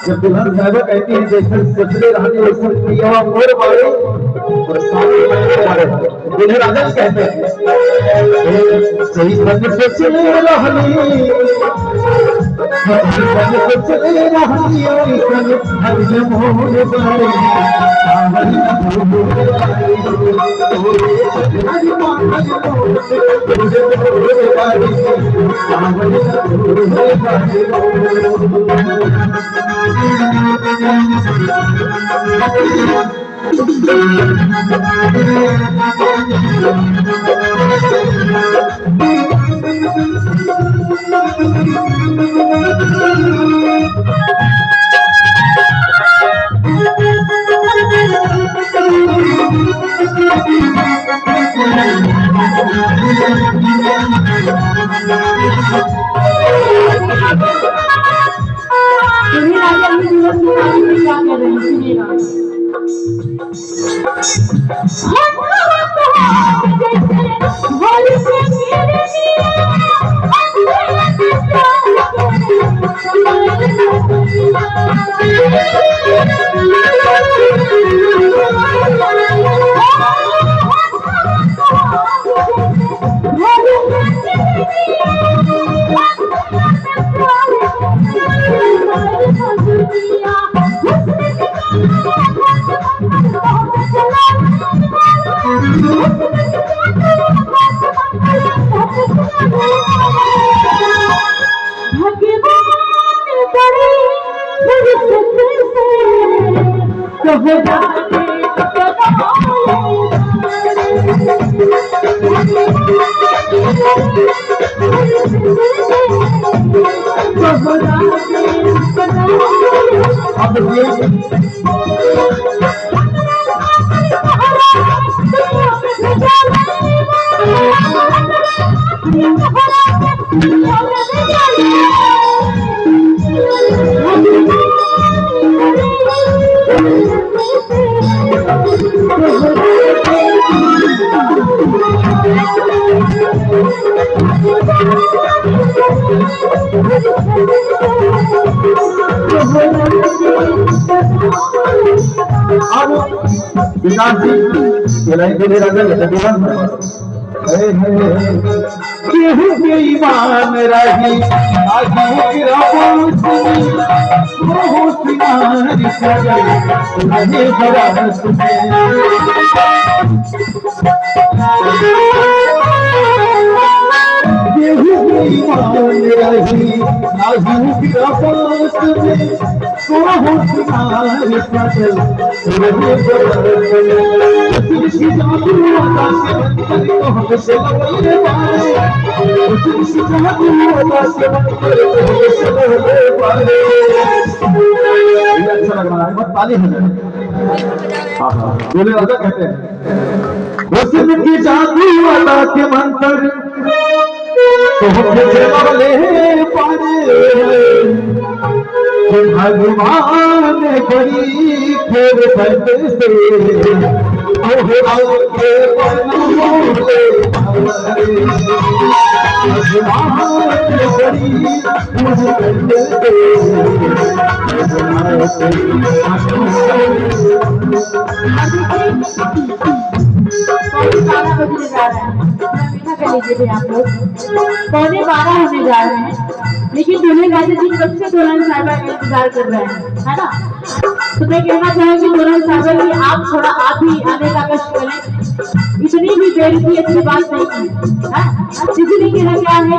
जब दुल्हन साहबा कहती है जैसे ससुरे रानी वैसे प्रिया मोर मारे और सामने मारे दुल्हे राजा कहते हैं सही मन से चले रहनी चले रहनी हर मोर बारे सावन ईमान रही अच्छा लग रहा है, बहुत ताली हो जाए। हाँ हाँ, बोले राजा कहते हैं हुस्न की जादू अदा के मंत्र तो वाले पारे भगवान बड़ी खेल बंद से भगवान बड़ी मुझे बजने जा रहा है, मीठा कर लीजिए आप लोग। 12:15 होने जा रहे हैं, लेकिन दूल्हे राजा जी कब से दुल्हन साहिबा का इंतजार कर रहे हैं, है ना। तो मैं कहना चाहूंगी दुल्हन साहिबा की आप थोड़ा आप ही आने का कष्ट करें, इतनी भी देर की अच्छी बात नहीं है। किसी ने कहना क्या है